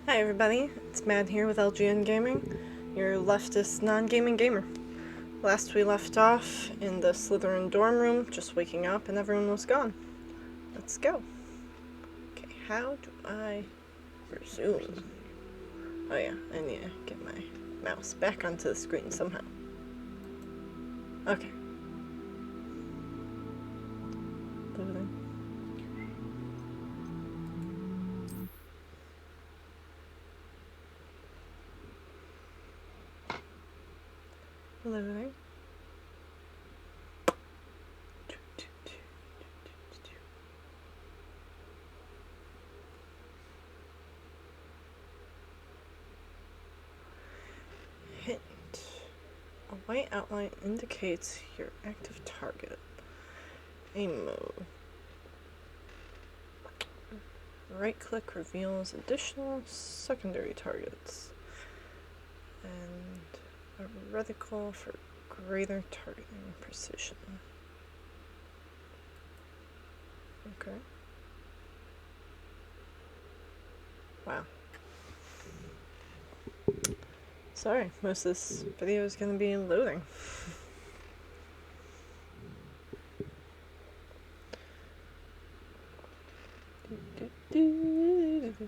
Hi everybody, it's Mad here with LGN Gaming, your leftist non-gaming gamer. Last we left off in the Slytherin dorm room, just waking up and everyone was gone. Let's go. Okay, how do I resume? Oh yeah, I need to get my mouse back onto the screen somehow. Okay. Loading. Loading. Hint. A white outline indicates your active target. Aim mode. Right-click reveals additional secondary targets. And a reticle for greater targeting precision. Okay. Wow. Sorry, most of this video is going to be loading. Banana phone.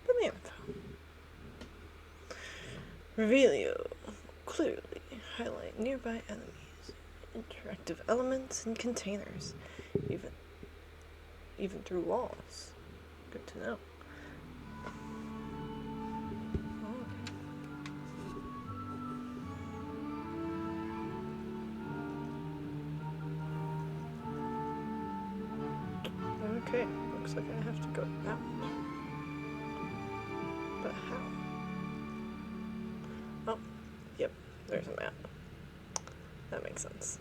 Banana phone. Revelio. Clearly highlight nearby enemies. Interactive elements and containers. Even through walls. Good to know. Okay, looks like I have to go out. But how? Oh, yep, there's a map. That makes sense.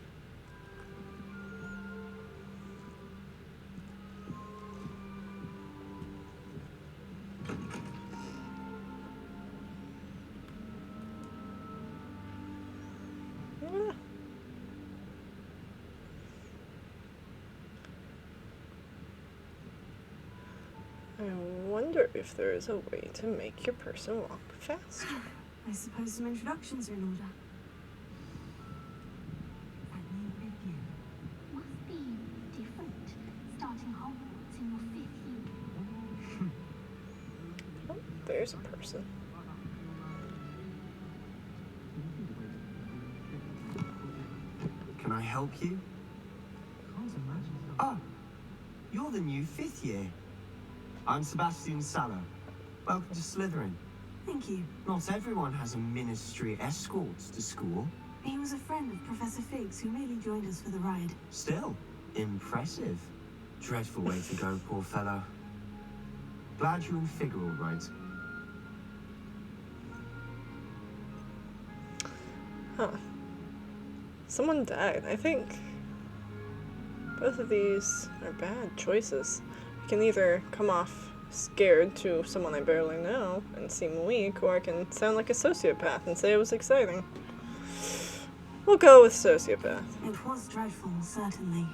I wonder if there is a way to make your person walk faster. I suppose some introductions are in order. Must be different, starting Hogwarts in your 5th year. Oh, there's a person. Can I help you? Oh, you're the new 5th year. I'm Sebastian Sallow. Welcome to Slytherin. Thank you. Not everyone has a ministry escort to school. He was a friend of Professor Figgs who merely joined us for the ride. Still, impressive. Dreadful way to go, poor fellow. Glad you and Fig are all right. Huh. Someone died. I think both of these are bad choices. I can either come off scared to someone I barely know and seem weak, or I can sound like a sociopath and say it was exciting. We'll go with sociopath. It was dreadful, certainly,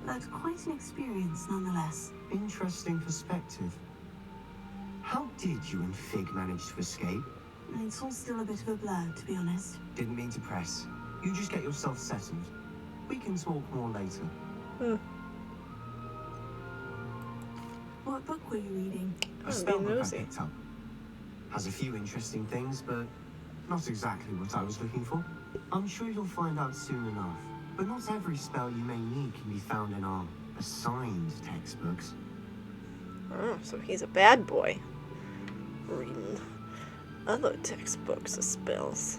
but quite an experience nonetheless. Interesting perspective. How did you and Fig manage to escape? It's all still a bit of a blur, to be honest. Didn't mean to press. You just get yourself settled. We can talk more later. What book were you reading? A spell book I picked up. Has a few interesting things, but not exactly what I was looking for. I'm sure you'll find out soon enough. But not every spell you may need can be found in our assigned textbooks. Oh, so he's a bad boy. Reading other textbooks of spells.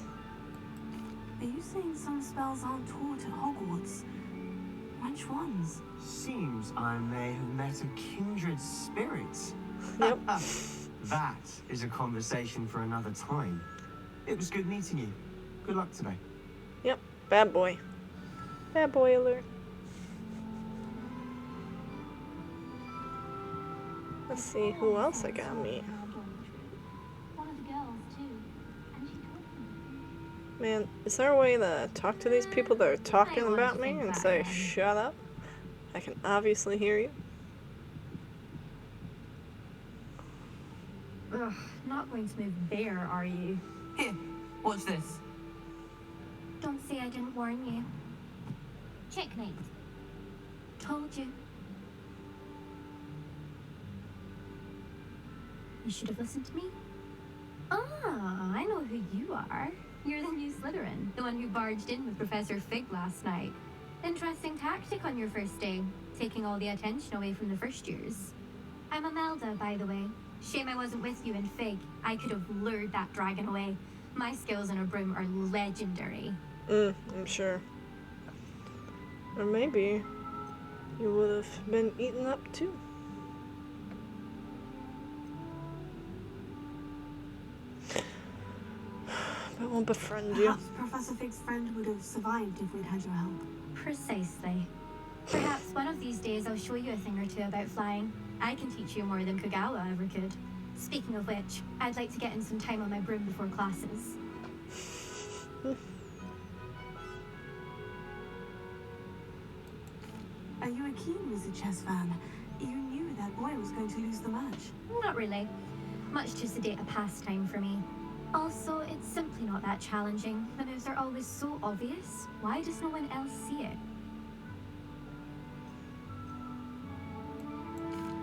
Are you saying some spells aren't taught at Hogwarts? Which ones? Seems I may have met a kindred spirit. Yep. That is a conversation for another time. It was good meeting you. Good luck today. Yep, bad boy. Bad boy alert. Let's see who else I gotta meet. One of the girls, too, and she told me. Man, is there a way to talk to these people that are talking want about to me think and that say, then. shut up? I can obviously hear you. Ugh, not going to move there, are you? Here, watch this. Don't say I didn't warn you. Checkmate. Told you. You should have listened to me. Ah, I know who you are. You're the new Slytherin, the one who barged in with Professor Fig last night. Interesting tactic on your first day, taking all the attention away from the first years. I'm Imelda, by the way. Shame I wasn't with you in Fig. I could have lured that dragon away. My skills on a broom are legendary. I'm sure. Or maybe you would have been eaten up too. I won't befriend you. Perhaps Professor Fig's friend would have survived if we'd had your help. Precisely. Perhaps one of these days I'll show you a thing or two about flying. I can teach you more than Kogawa ever could. Speaking of which, I'd like to get in some time on my broom before classes. Are you a keen Wizard chess fan? You knew that boy was going to lose the match. Not really. Much too sedate a pastime for me. Also, it's simply not that challenging. The moves are always so obvious. Why does no one else see it?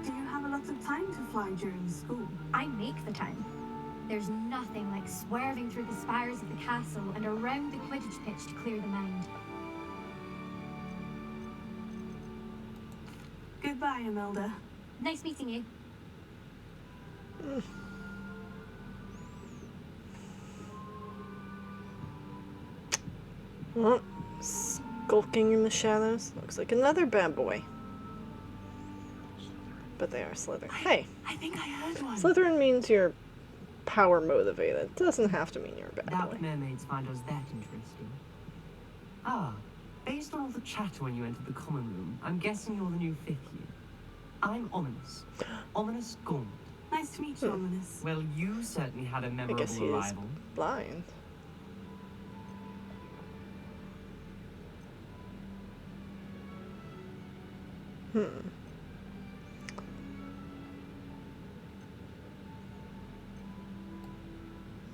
Do you have a lot of time to fly during school? I make the time. There's nothing like swerving through the spires of the castle and around the Quidditch pitch to clear the mind. Goodbye, Imelda. Nice meeting you. Well, skulking in the shadows. Looks like another bad boy. But they are Slytherin. Hey, I think I heard one. Slytherin means you're power motivated. Doesn't have to mean you're a bad Doubt boy. mermaids find us that interesting. Ah, based on all the chatter when you entered the common room, I'm guessing you're the new fifth year. I'm Ominous. Ominous Gaunt. Nice to meet you, Ominous. Well, you certainly had a I memorable guess he is arrival. blind.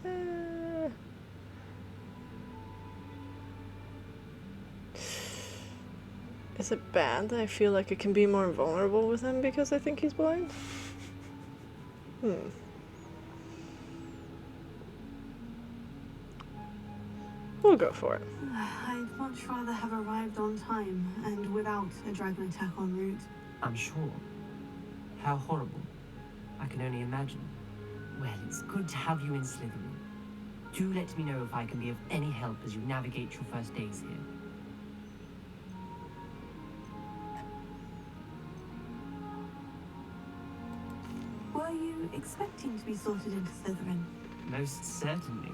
Uh, Is it bad that I feel like I can be more vulnerable with him because I think he's blind? We'll go for it. I'd much rather have arrived on time and without a dragon attack en route. I'm sure. How horrible. I can only imagine. Well, it's good to have you in Slytherin. Do let me know if I can be of any help as you navigate your first days here. Were you expecting to be sorted into Slytherin? Most certainly.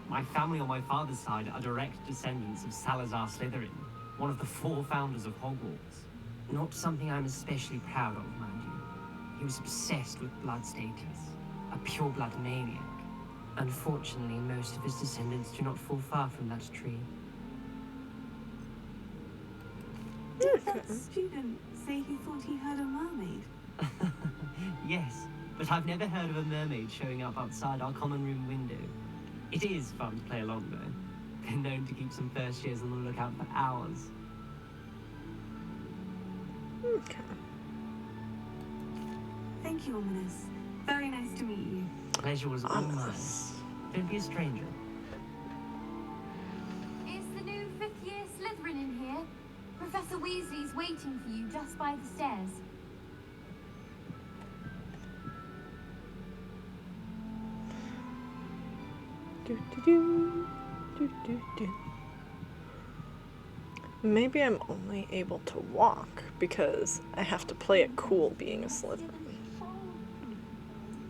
My family on my father's side are direct descendants of Salazar Slytherin, one of the 4 founders of Hogwarts. Not something I'm especially proud of, mind you. He was obsessed with blood status, a pure-blood maniac. Unfortunately, most of his descendants do not fall far from that tree. Did that student say he thought he heard a mermaid? Yes, but I've never heard of a mermaid showing up outside our common room window. It is fun to play along, though. Been known to keep some first years on the lookout for hours. Okay. Thank you, Ominous. Very nice to meet you. Pleasure was all mine. Ominous. Don't be a stranger. Is the new 5th year Slytherin in here? Professor Weasley's waiting for you just by the stairs. Do, do, do, do, do, do. Maybe I'm only able to walk because I have to play it cool being a Slytherin.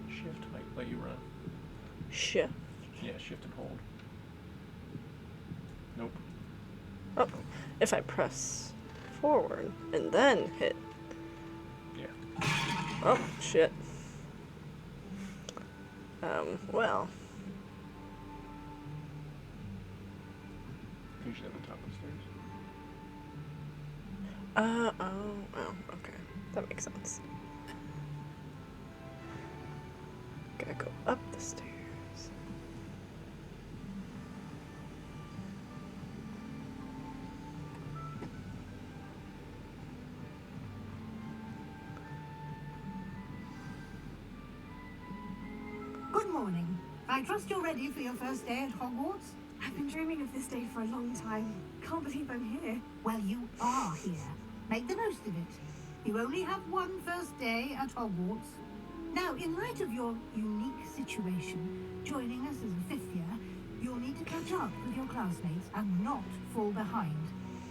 Shift might let you run. Shift. Yeah, shift and hold. Nope. Oh, if I press forward and then hit. Yeah. Oh, shit. Well. Okay. That makes sense. Gotta go up the stairs. Good morning. I trust you're ready for your first day at Hogwarts? I've been dreaming of this day for a long time. Can't believe I'm here. Well, you are here. Make the most of it. You only have one first day at Hogwarts. Now, in light of your unique situation, joining us as a fifth year, you'll need to catch up with your classmates and not fall behind.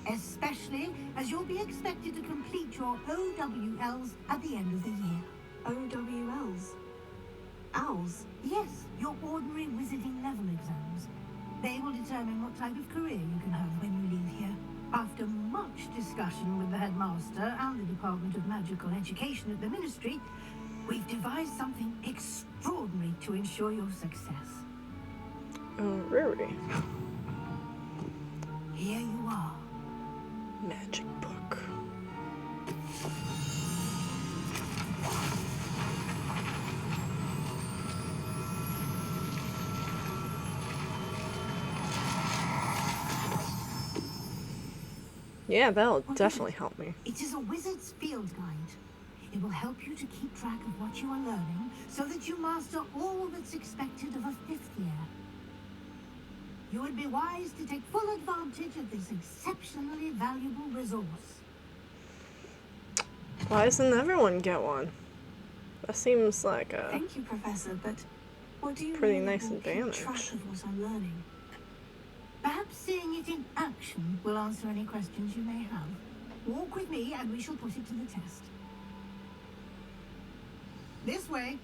Especially as you'll be expected to complete your OWLs at the end of the year. OWLs? Owls? Yes, your ordinary wizarding level exams. They will determine what type of career you can have when you leave here. After much discussion with the headmaster and the Department of Magical Education at the Ministry, we've devised something extraordinary to ensure your success. Oh, really? Here you are. Magic book. Yeah, that'll definitely help me. It is a wizard's field guide. It will help you to keep track of what you are learning so that you master all that's expected of a fifth year. You would be wise to take full advantage of this exceptionally valuable resource. Why doesn't everyone get one? That seems like a Thank you, Professor, but what do you pretty mean nice I will keep advantage. track of what I'm learning? Perhaps seeing it in action will answer any questions you may have. Walk with me and we shall put it to the test. This way.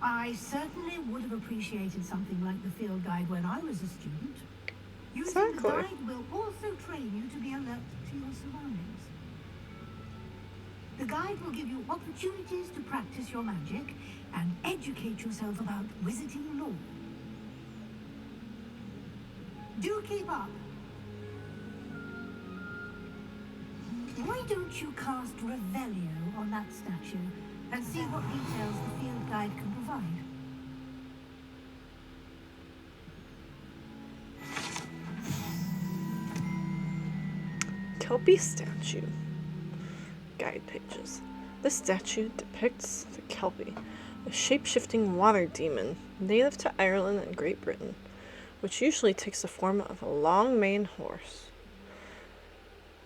I certainly would have appreciated something like the field guide when I was a student. Using the Exactly. guide will also train you to be alert to your surroundings. The guide will give you opportunities to practice your magic and educate yourself about wizarding lore. Do keep up. Why don't you cast Revelio on that statue and see what details the field guide can provide? Kelpie statue. Guide pages. This statue depicts the Kelpie, a shape-shifting water demon native to Ireland and Great Britain, which usually takes the form of a long-maned horse.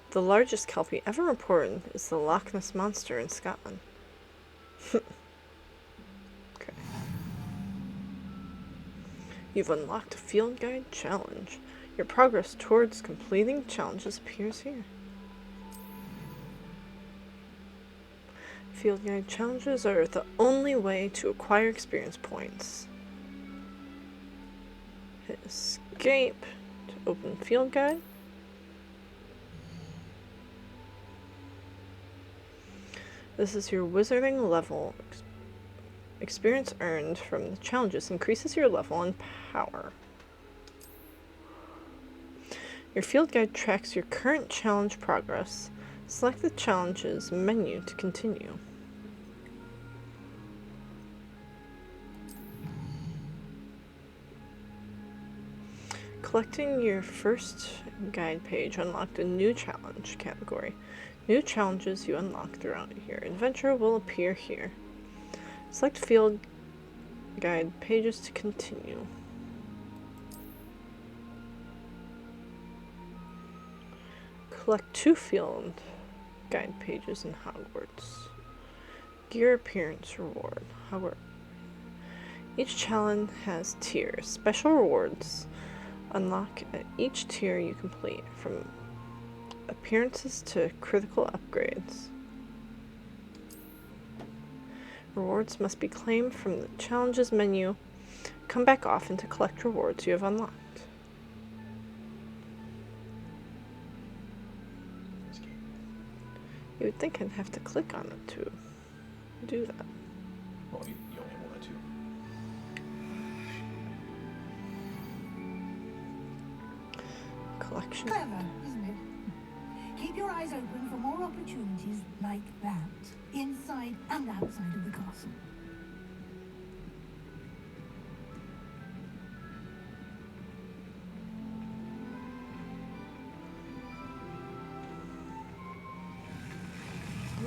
The largest Kelpie ever reported is the Loch Ness Monster in Scotland. Okay. You've unlocked a field guide challenge. Your progress towards completing challenges appears here. Field guide challenges are the only way to acquire experience points. Hit escape to open field guide. This is your wizarding level. Experience earned from the challenges increases your level and power. Your field guide tracks your current challenge progress. Select the challenges menu to continue. Collecting your first guide page unlocked a new challenge category. New challenges you unlock throughout your adventure will appear here. Select field guide pages to continue. Collect 2 field guide pages in Hogwarts. Gear appearance reward. Hogwarts. Each challenge has tiers. Special rewards unlock at each tier you complete, from appearances to critical upgrades. Rewards must be claimed from the challenges menu. Come back often to collect rewards you have unlocked. You would think I'd have to click on it to do that. Well, you only wanted to. collection. Clever, isn't it? Keep your eyes open for more opportunities like that, inside and outside of the castle.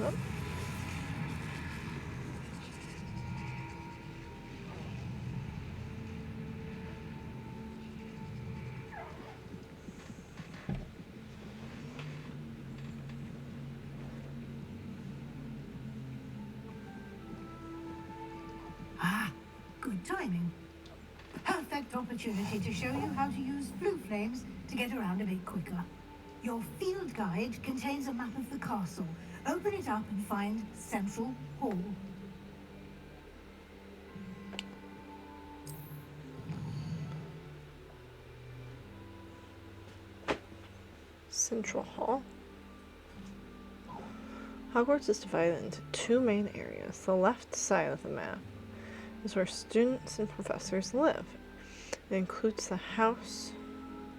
Yep. Ah, good timing. Perfect opportunity to show you how to use blue flames to get around a bit quicker. Your field guide contains a map of the castle. Open it up and find Central Hall. Central Hall. Hogwarts is divided into two main areas. The left side of the map is where students and professors live. It includes the house,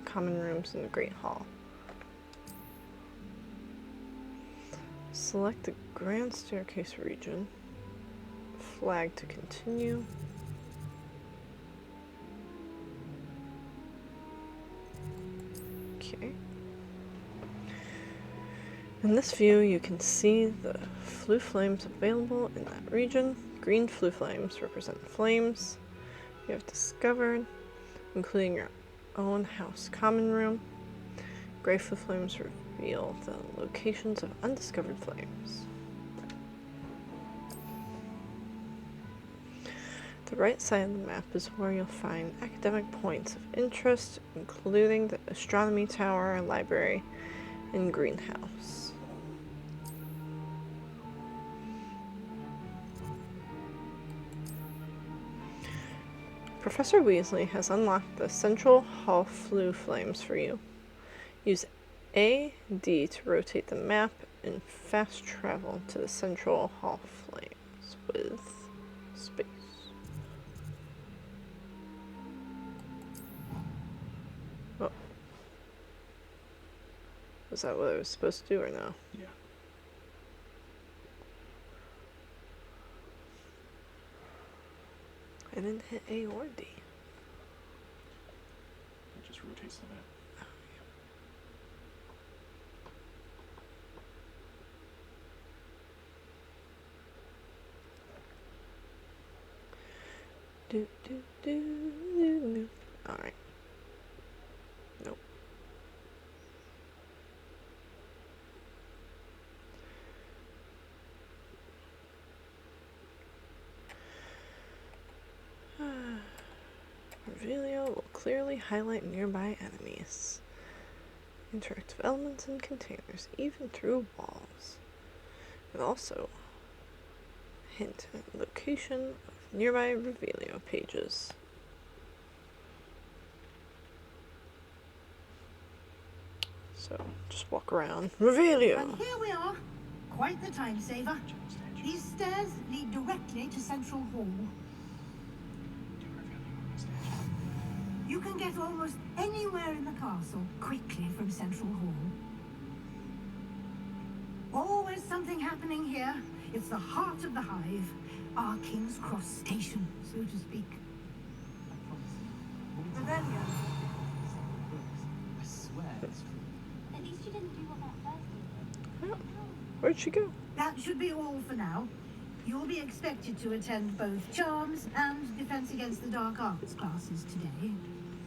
common rooms, and the Great Hall. Select the Grand Staircase region. Flag to continue. Okay. In this view, you can see the flue flames available in that region. Green flue flames represent flames you have discovered, including your own house common room. Gray flue flames reveal the locations of undiscovered flames. The right side of the map is where you'll find academic points of interest, including the astronomy tower, library, and greenhouse. Professor Weasley has unlocked the Central Hall flue flames for you. Use A, D to rotate the map and fast travel to the Central Hall flames with space. Oh. Was that what I was supposed to do or no? Yeah. I didn't hit A or D. It just rotates the map. Do, do, do, do, do. Alright. Nope. Revelio will clearly highlight nearby enemies. Interactive elements and containers, even through walls. It also hint at location of nearby Revelio pages. So, just walk around. Revelio! And here we are. Quite the time saver. These stairs lead directly to Central Hall. You can get almost anywhere in the castle quickly from Central Hall. Always something happening here. It's the heart of the hive, our King's Cross station, so to speak. Revelio. I swear it's true. At least you didn't do what that first did. Oh, where'd she go? That should be all for now. You'll be expected to attend both Charms and Defense Against the Dark Arts classes today.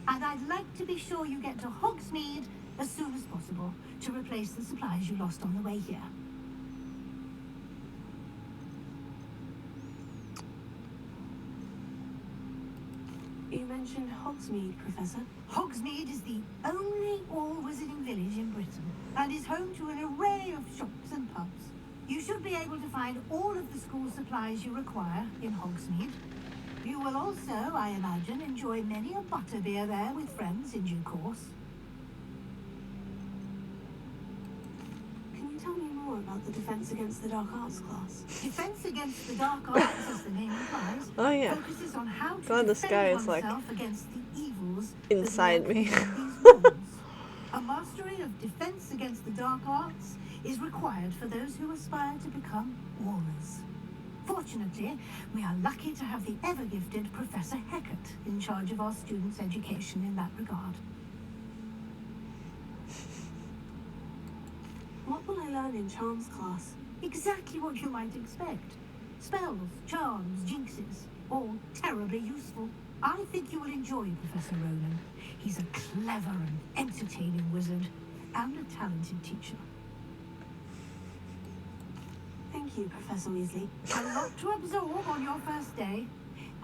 And I'd like to be sure you get to Hogsmeade as soon as possible to replace the supplies you lost on the way here. You mentioned Hogsmeade, Professor. Hogsmeade is the only all-wizarding village in Britain and is home to an array of shops and pubs. You should be able to find all of the school supplies you require in Hogsmeade. You will also, I imagine, enjoy many a butterbeer there with friends in due course. Can you tell me more about the Defense Against the Dark Arts class? Defense Against the Dark Arts, as the name implies, Oh yeah. focuses on how to God, this defend guy is, like, oneself against the evils inside that lurk me. within these walls. A mastery of defense against the dark arts is required for those who aspire to become warriors. Fortunately, we are lucky to have the ever-gifted Professor Heckert in charge of our students' education in that regard. What will I learn in charms class? Exactly what you might expect. Spells, charms, jinxes, all terribly useful. I think you will enjoy Professor Ronan. He's a clever and entertaining wizard, and a talented teacher. Thank you, Professor Weasley. A lot to absorb on your first day,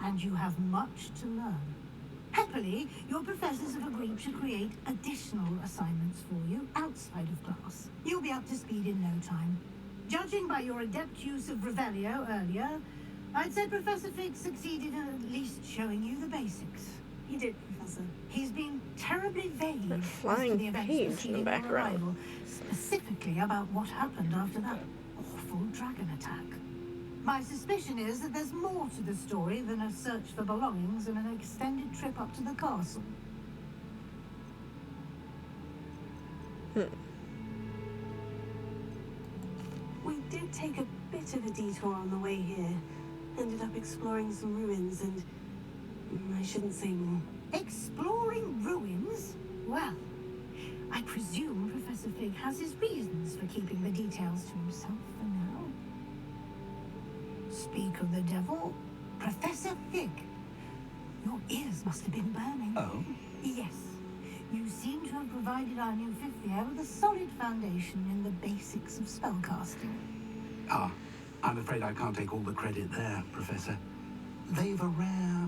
and you have much to learn. Happily, your professors have agreed to create additional assignments for you outside of class. You'll be up to speed in no time. Judging by your adept use of Revelio earlier, I'd say Professor Fig succeeded in at least showing you the basics. He did, Professor. He's been terribly vague A as to flying the events page in the preceding your background. arrival, specifically about what happened after that awful dragon attack. My suspicion is that there's more to the story than a search for belongings and an extended trip up to the castle. We did take a bit of a detour on the way here. Ended up exploring some ruins and... I shouldn't say more. Exploring ruins? Well, I presume Professor Fig has his reasons for keeping the details to himself for now. Speak of the devil, Professor Fig. Your ears must have been burning. Oh? Yes. You seem to have provided our new fifth year with a solid foundation in the basics of spellcasting. Ah, I'm afraid I can't take all the credit there, Professor. They've a rare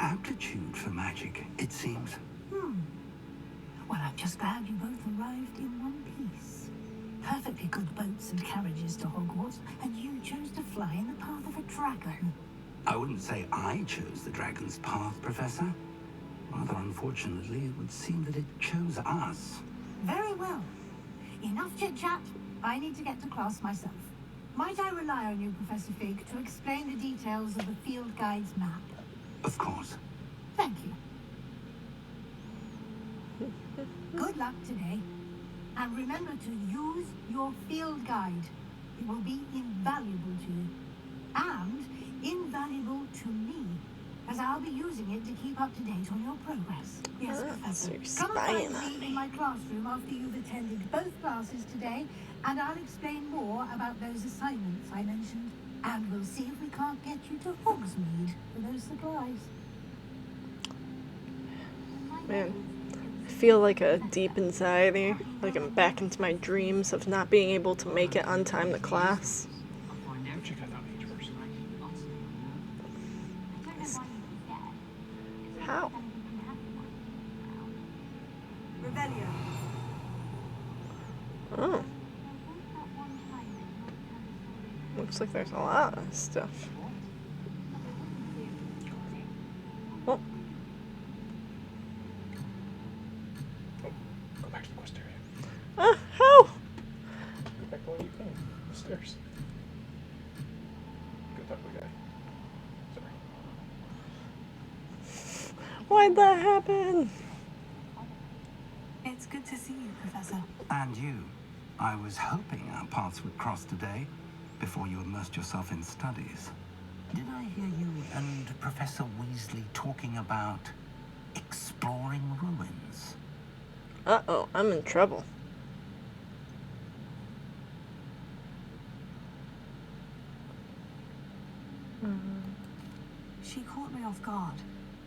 aptitude for magic, it seems. Well, I'm just glad you both arrived in one piece. Perfectly good boats and carriages to Hogwarts, and you chose to fly in the path of a dragon. I wouldn't say I chose the dragon's path, Professor. Rather unfortunately, it would seem that it chose us. Very well. Enough chit-chat. I need to get to class myself. Might I rely on you, Professor Fig, to explain the details of the field guide's map? Of course. Thank you. Good luck today. And remember to use your field guide. It will be invaluable to you. And invaluable to me, as I'll be using it to keep up to date on your progress. Yes, So Professor. you're Come and spying find on me in me. my classroom after you've attended both classes today, and I'll explain more about those assignments I mentioned. And we'll see if we can't get you to Hogsmeade for those supplies. Man, I feel like a deep anxiety, like I'm back into my dreams of not being able to make it on time to class. Don't check out that page first. How? Revelio. Oh. Looks like there's a lot of stuff. Oh, Go back to the quest area. how? Go back the way you came. The stairs. Go talk to the guy. Sorry. Why'd that happen? It's good to see you, Professor. And you. I was hoping our paths would cross today, before you immersed yourself in studies. Did I hear you and Professor Weasley talking about exploring ruins? Uh-oh, I'm in trouble. She caught me off guard.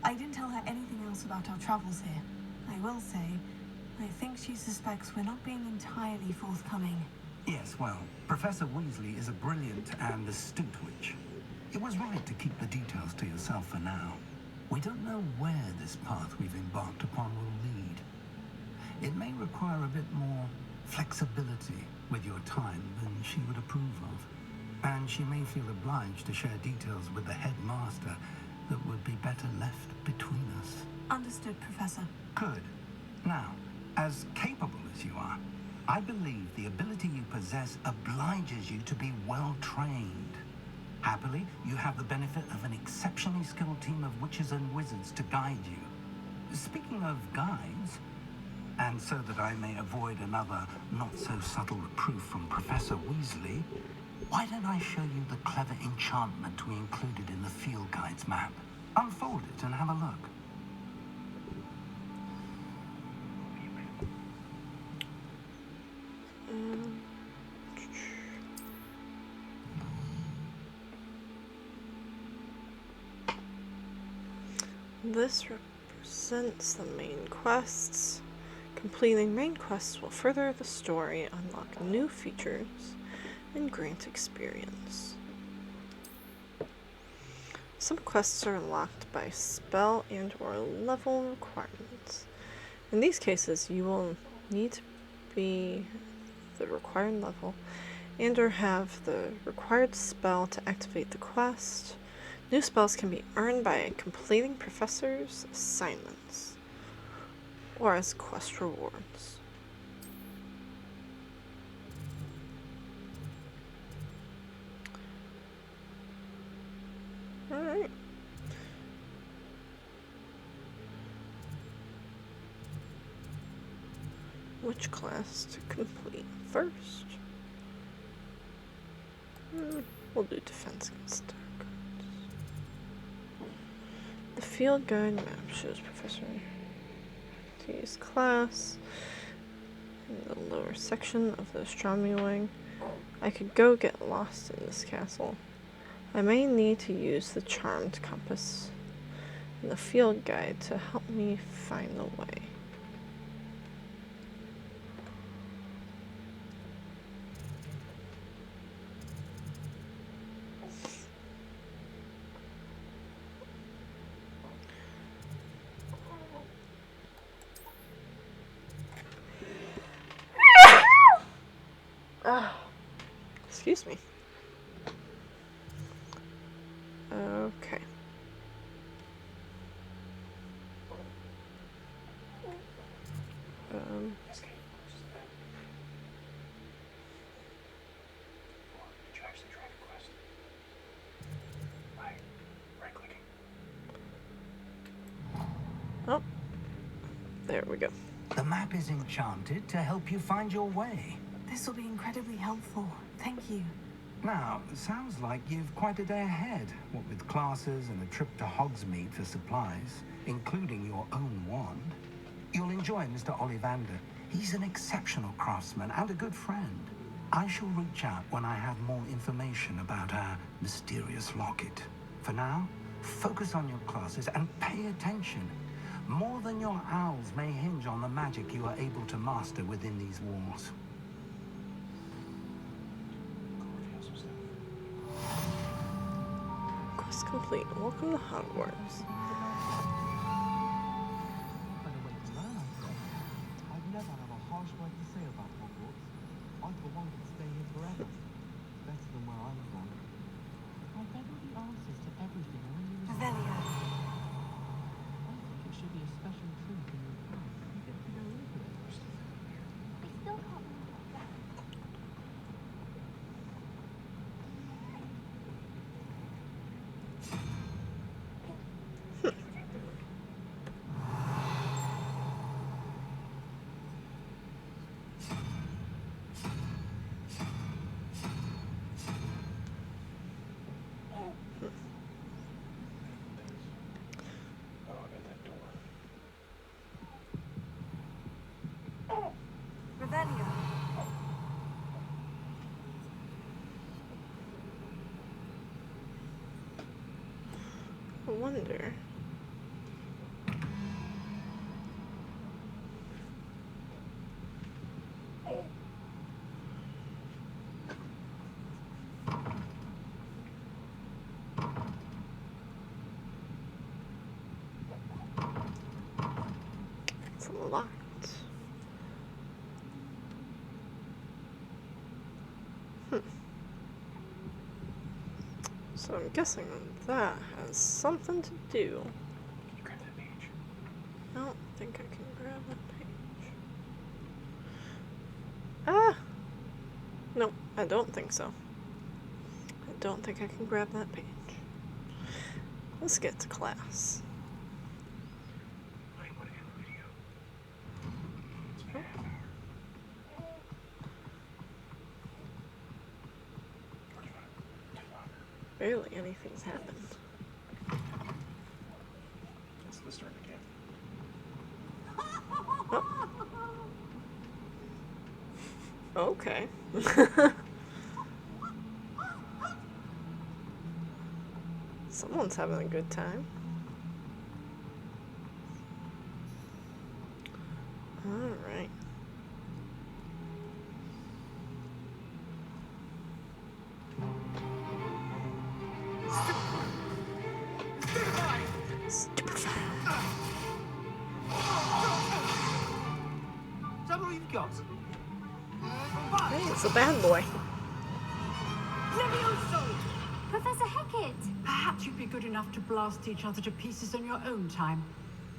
I didn't tell her anything else about our travels here. I will say, I think she suspects we're not being entirely forthcoming. Yes, well, Professor Weasley is a brilliant and astute witch. It was right to keep the details to yourself for now. We don't know where this path we've embarked upon will lead. It may require a bit more flexibility with your time than she would approve of. And she may feel obliged to share details with the headmaster that would be better left between us. Understood, Professor. Good. Now, as capable as you are, I believe the ability you possess obliges you to be well trained. Happily, you have the benefit of an exceptionally skilled team of witches and wizards to guide you. Speaking of guides, And so that I may avoid another not-so-subtle reproof from Professor Weasley, why don't I show you the clever enchantment we included in the field guide's map? Unfold it and have a look. This represents the main quests. Completing main quests will further the story, unlock new features, and grant experience. Some quests are unlocked by spell and or level requirements. In these cases, you will need to be the required level and or have the required spell to activate the quest. New spells can be earned by completing professors' assignments or as quest rewards. Alright. Which class to complete first? We'll do defense against dark arts. The field guide map shows Professor T's class in the lower section of the astronomy wing. I could go get lost in this castle. I may need to use the charmed compass in the field guide to help me find the way. Excuse me. Okay. Oh, there we go. The map is enchanted to help you find your way. This will be incredibly helpful. Thank you. Now, sounds like you've quite a day ahead, what with classes and a trip to Hogsmeade for supplies, including your own wand. You'll enjoy Mr. Ollivander. He's an exceptional craftsman and a good friend. I shall reach out when I have more information about our mysterious locket. For now, focus on your classes and pay attention. More than your owls may hinge on the magic you are able to master within these walls. Quest complete. Welcome to Hogwarts. I've never had a harsh word to say about Hogwarts. I for one could stay here forever. Better than where I'm from. I bet all the answers to everything are in the Revelio. I think it should be a special treat in your class. You get to know all of it. I still can't remember that. Revelio. I wonder. It's locked. So I'm guessing that has something to do. Can you grab that page? I don't think I can grab that page. Ah! No, I don't think so. I don't think I can grab that page. Let's get to class. I want to end the video. Barely anything's happened. It's the start again. Oh. Okay. Someone's having a good time. Alright. Stupefy. Is that all you've got? Hey, it's a bad boy. Professor Hackett! Perhaps you'd be good enough to blast each other to pieces on your own time.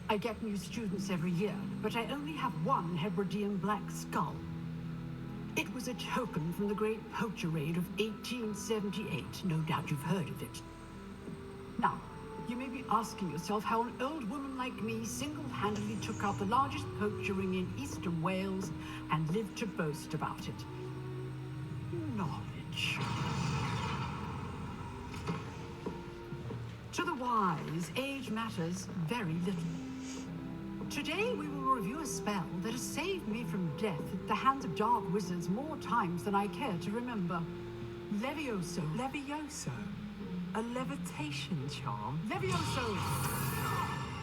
I get new students every year, but I only have one Hebridean black skull. It was a token from the Great Poacher Raid of 1878. No doubt you've heard of it. Now, you may be asking yourself how an old woman like me single-handedly took out the largest poacher ring in eastern Wales and lived to boast about it. Knowledge. To the wise, age matters very little. Today we will review a spell that has saved me from death at the hands of dark wizards more times than I care to remember. Levioso. Levioso? A levitation charm? Levioso!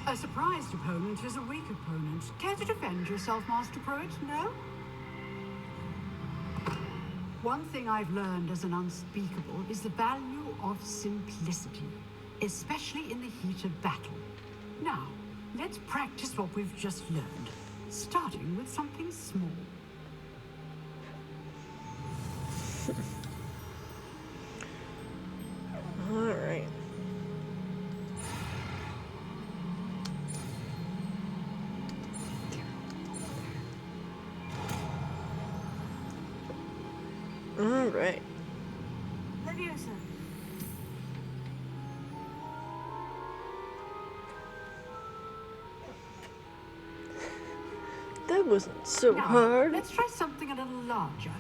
A surprised opponent is a weak opponent. Care to defend yourself, Master Pruitt? No? One thing I've learned as an unspeakable is the value of simplicity, especially in the heat of battle. Now, let's practice what we've just learned, starting with something small. Alright. Alright. Leviosa. That wasn't so Now, hard. let's try something a little larger.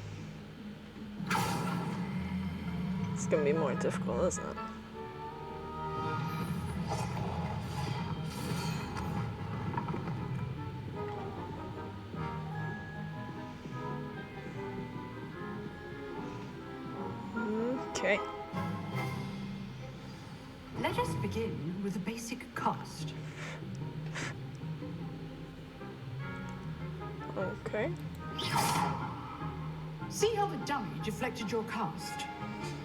It's gonna be more difficult, isn't it? Okay. Let us begin with a basic cast. Okay. See how the dummy deflected your cast?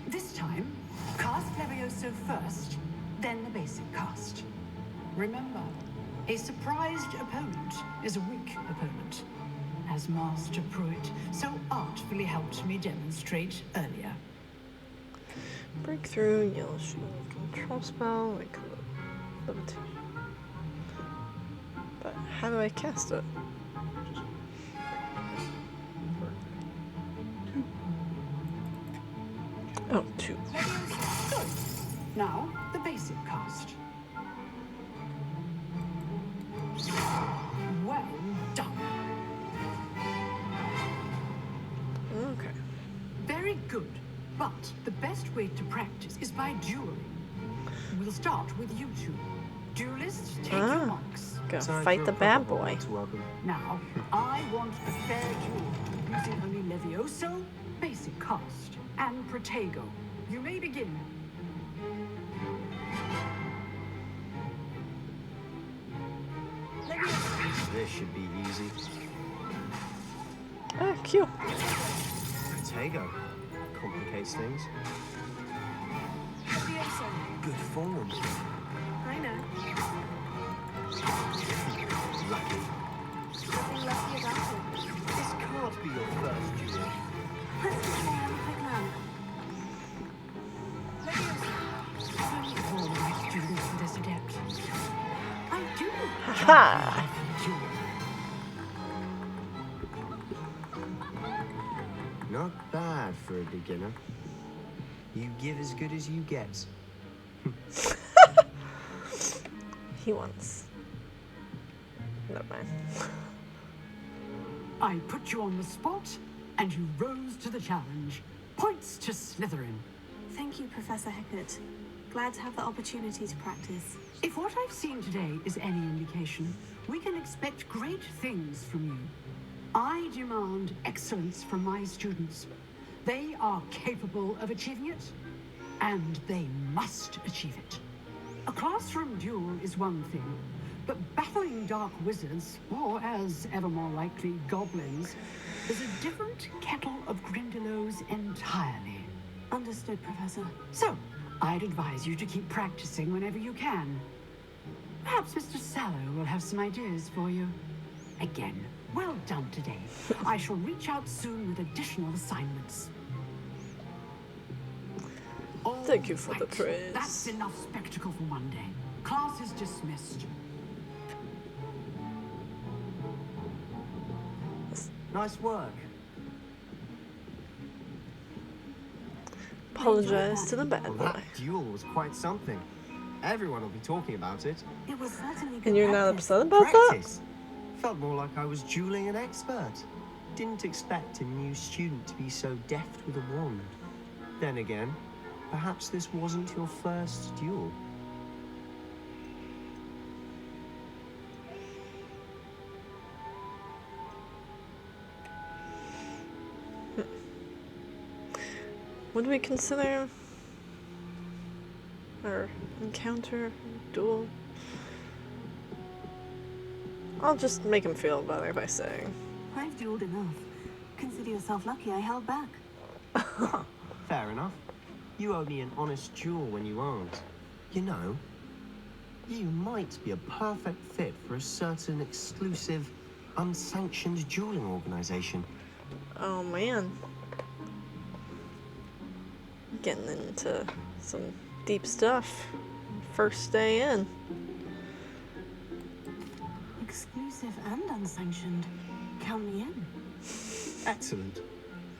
This time, cast Levioso first, then the basic cast. Remember, a surprised opponent is a weak opponent, as Master Pruitt so artfully helped me demonstrate earlier. Breakthrough, yellow shield, control spell, like levitate. But how do I cast it? Oh, 2. Good. Now, the basic cast. Well done. Okay. Very good. But the best way to practice is by dueling. We'll start with you two. Duelists, take your marks. Gotta fight the bad boy. Now, I want a fair duel, using only Levioso, basic cast, and Protego. You may begin. Levioso. This should be easy. Ah, cute. Protego. Complicates things. Levioso. Good form. I know. Lucky. Nothing lucky about it. This can't be your first duel. Let's just say I'm a quick learner. Levioso. All the right students for this adept. I do. Ha! Not bad for a beginner. You give as good as you get. He wants. Never mind. I put you on the spot, and you rose to the challenge. Points to Slytherin. Thank you, Professor Heckert. Glad to have the opportunity to practice. If what I've seen today is any indication, we can expect great things from you. I demand excellence from my students. They are capable of achieving it, and they must achieve it. A classroom duel is one thing, but battling dark wizards, or as ever more likely, goblins, is a different kettle of Grindylows entirely. Understood, Professor. So, I'd advise you to keep practicing whenever you can. Perhaps Mr. Sallow will have some ideas for you. Again, well done today. I shall reach out soon with additional assignments. Thank you for the praise. That's enough spectacle for one day. Class is dismissed. Nice work. Apologize to the bad Well, boy. that duel was quite something. Everyone will be talking about it. It was certainly good And you're not practice. upset about that? Practice. Felt more like I was dueling an expert. Didn't expect a new student to be so deft with a wand. Then again, perhaps this wasn't your first duel. Would we consider our encounter duel? I'll just make him feel better by saying. I've dueled enough. Consider yourself lucky I held back. Fair enough. You owe me an honest duel when you aren't. You know, you might be a perfect fit for a certain exclusive, unsanctioned dueling organization. Oh man. Getting into some deep stuff. First day in. Exclusive and unsanctioned. Count me in. Excellent.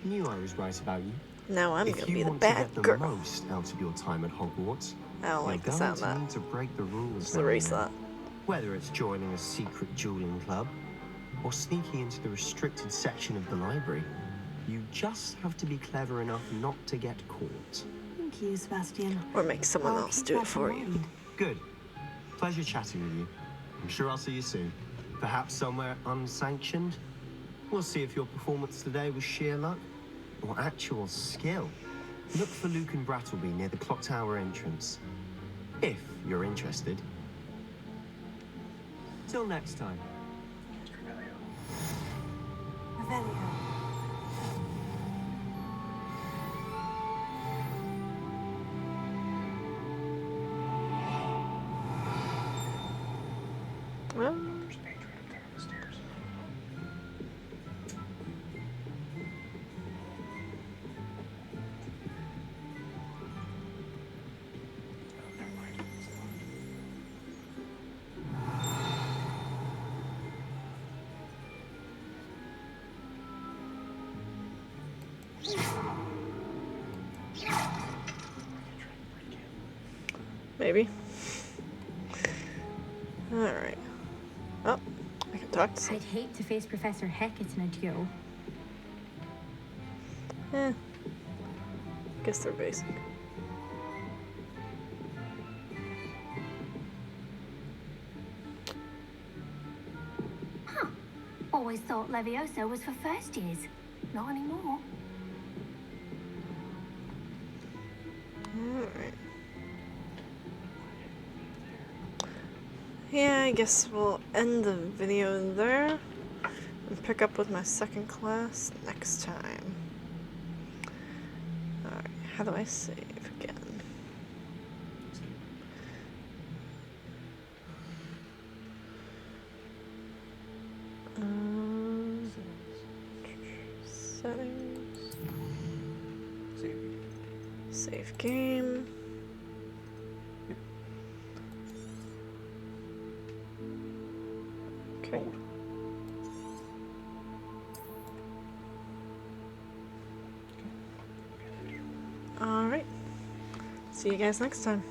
Knew I was right about you. Now I'm If gonna you be the want to bad get the girl. most out of your time at Hogwarts, I don't like the you're sound going of to that. need to break the rules. Just erase that. Whether it's joining a secret dueling club or sneaking into the restricted section of the library, you just have to be clever enough not to get caught. Thank you, Sebastian. Or make someone I'll else keep do it that in for you. mind. Good. Pleasure chatting with you. I'm sure I'll see you soon. Perhaps somewhere unsanctioned. We'll see if your performance today was sheer luck or actual skill. Look for Luke and Brattleby near the clock tower entrance, if you're interested. Till next time. Revelio. Well, There's Adrian up there on the stairs. Oh, never mind. It's not. maybe. Alright. Oh, I can talk to some. I'd hate to face Professor Heckett in a duel. Guess they're basic. Huh. Always thought Levioso was for first years. Not anymore. Alright. Yeah, I guess we'll end the video there and pick up with my second class next time. Alright, how do I save again? Settings. Save game. Okay. Alright. See you guys next time.